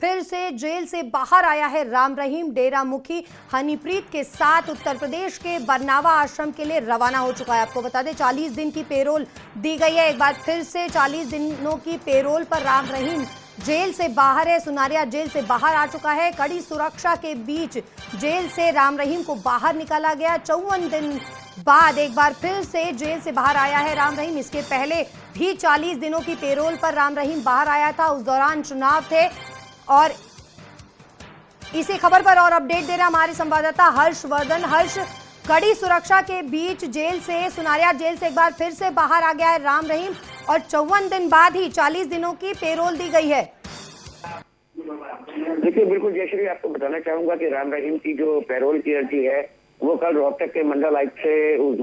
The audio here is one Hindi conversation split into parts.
फिर से जेल से बाहर आया है राम रहीम। डेरा मुखी हनीप्रीत के साथ उत्तर प्रदेश के बरनावा आश्रम के लिए रवाना हो चुका है। आपको बता दें 40 दिन की पेरोल दी गई है। एक बार फिर से 40 दिनों की पेरोल पर राम रहीम जेल से बाहर है। सुनारिया जेल से बाहर आ चुका है। कड़ी सुरक्षा के बीच जेल से राम रहीम को बाहर निकाला गया। 54 दिन बाद एक बार फिर से जेल से बाहर आया है राम रहीम। इसके पहले भी 40 दिनों की पेरोल पर राम रहीम बाहर आया था। उस दौरान चुनाव थे और इसी खबर पर और अपडेट दे रहे हमारे संवाददाता हर्षवर्धन। हर्ष, कड़ी सुरक्षा के बीच जेल से सुनारिया जेल से एक बार फिर से बाहर आ गया है राम रहीम और 54 दिन बाद ही 40 दिनों की पेरोल दी गई है। देखिए, बिल्कुल जयश्री, आपको बताना चाहूंगा कि राम रहीम की जो पैरोल की अर्जी है वो कल रोहतक के मंडल आयुक्त से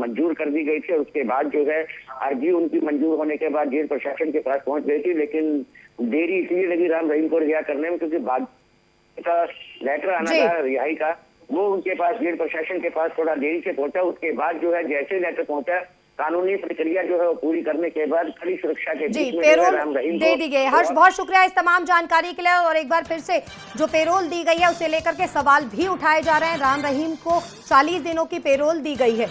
मंजूर कर दी गई थी। उसके बाद जो है अर्जी उनकी मंजूर होने के बाद जेल प्रशासन के पास पहुंच गई थी, लेकिन देरी इसलिए लगी राम रहीम को रिहा करने में क्योंकि बाद का लेटर आना था रिहाई का, वो उनके पास जेल प्रशासन के पास थोड़ा देरी से पहुंचा। उसके बाद जो है जैसे लेटर पहुंचा, कानूनी प्रक्रिया जो है वो पूरी करने के बाद कड़ी सुरक्षा के बीच में राम रहीम दे दी गई। हर्ष, बहुत शुक्रिया इस तमाम जानकारी के लिए। और एक बार फिर से जो पेरोल दी गई है उसे लेकर के सवाल भी उठाए जा रहे हैं। राम रहीम को 40 दिनों की पेरोल दी गई है।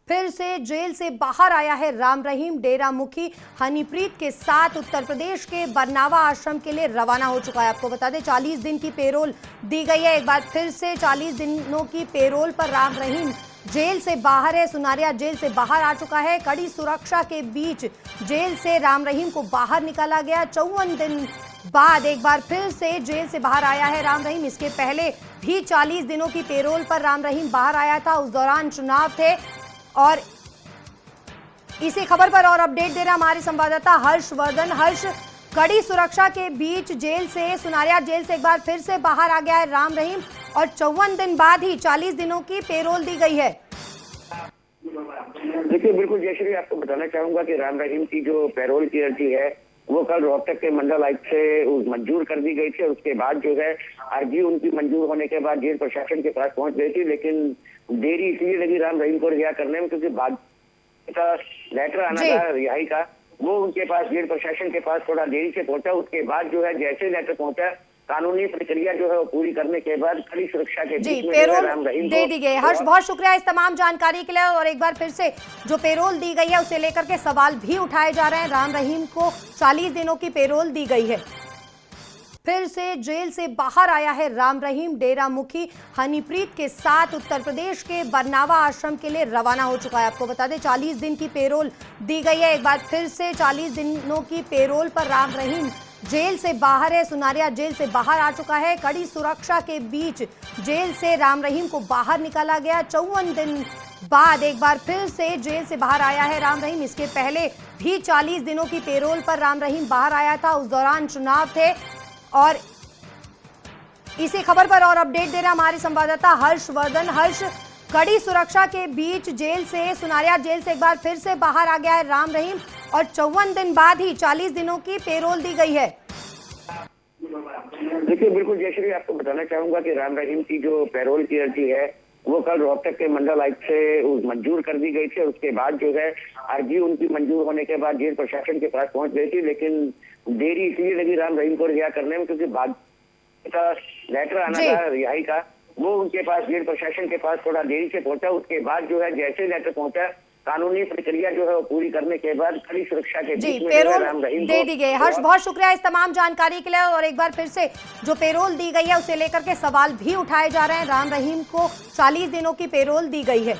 फिर से जेल से बाहर आया है राम रहीम। डेरा मुखी हनीप्रीत के साथ उत्तर प्रदेश के बरनावा आश्रम के लिए रवाना हो चुका है। आपको बता दें 40 दिन की पेरोल दी गई है। एक बार फिर से 40 दिनों की पेरोल पर राम रहीम जेल से बाहर है। सुनारिया जेल से बाहर आ चुका है। कड़ी सुरक्षा के बीच जेल से राम रहीम को बाहर निकाला गया। 54 दिन बाद एक बार फिर से जेल से बाहर आया है राम रहीम। इसके पहले भी 40 दिनों की पेरोल पर राम रहीम बाहर आया था। उस दौरान चुनाव थे और इसी खबर पर और अपडेट दे रहे हमारे संवाददाता हर्षवर्धन। हर्ष, कड़ी सुरक्षा के बीच जेल से सुनारिया जेल से एक बार फिर से बाहर आ गया है राम रहीम और 54 दिन बाद ही 40 दिनों की पेरोल दी गई है। देखिए, बिल्कुल जयश्री, आपको बताना चाहूंगा कि राम रहीम की जो पैरोल की अर्जी है वो कल रोहतक के मंडल आयुक्त से मंजूर कर दी गई थी। उसके बाद जो है अर्जी उनकी मंजूर होने के बाद जेल प्रशासन के पास पहुंच गई थी, लेकिन देरी इसलिए लगी राम रहीम को रिहा करने में क्योंकि बाद का लेटर आना था रिहाई का, वो उनके पास जेल प्रशासन के पास थोड़ा देरी से पहुंचा। उसके बाद जो है जैसे लेटर पहुंचा, कानूनी प्रक्रिया जो है वो पूरी करने के बाद कड़ी सुरक्षा के बीच में राम रहीम दे दी गई। हर्ष, बहुत शुक्रिया इस तमाम जानकारी के लिए। और एक बार फिर से जो पेरोल दी गई है उसे लेकर के सवाल भी उठाए जा रहे हैं। राम रहीम को 40 दिनों की पेरोल दी गई है। फिर से जेल से बाहर आया है राम रहीम। डेरा मुखी हनीप्रीत के साथ उत्तर प्रदेश के बरनावा आश्रम के लिए रवाना हो चुका है। आपको बता दें 40 दिन की पेरोल दी गई है। एक बार फिर से 40 दिनों की पेरोल पर राम रहीम जेल से बाहर है। सुनारिया जेल से बाहर आ चुका है। कड़ी सुरक्षा के बीच जेल से राम रहीम को बाहर निकाला गया। 54 दिन बाद एक बार फिर से जेल से बाहर आया है राम रहीम। इसके पहले भी 40 दिनों की पेरोल पर राम रहीम बाहर आया था। उस दौरान चुनाव थे और इसी खबर पर और अपडेट दे रहे हमारे संवाददाता हर्षवर्धन। हर्ष, कड़ी सुरक्षा के बीच जेल से सुनारिया जेल से एक बार फिर से बाहर आ गया है राम रहीम और 54 दिन बाद ही 40 दिनों की पेरोल दी गई है। देखिए, बिल्कुल जयश्री, आपको बताना चाहूंगा कि राम रहीम की जो पैरोल की अर्जी है वो कल रोहतक के मंडल आयुक्त से मंजूर कर दी गई थी। उसके बाद जो है अर्जी उनकी मंजूर होने के बाद जेल प्रशासन के पास पहुंच गई थी, लेकिन देरी इसलिए लगी राम रहीम को रिहा करने में क्योंकि बाद का लेटर आना था रिहाई का, वो उनके पास जेल प्रशासन के पास थोड़ा देरी से पहुंचा। उसके बाद जो है जैसे लेटर पहुंचा, कानूनी प्रक्रिया जो है वो पूरी करने के बाद कड़ी सुरक्षा के बीच में राम रहीम दे दी गई। हर्ष, बहुत शुक्रिया इस तमाम जानकारी के लिए। और एक बार फिर से जो पेरोल दी गई है उसे लेकर के सवाल भी उठाए जा रहे हैं। राम रहीम को 40 दिनों की पेरोल दी गई है।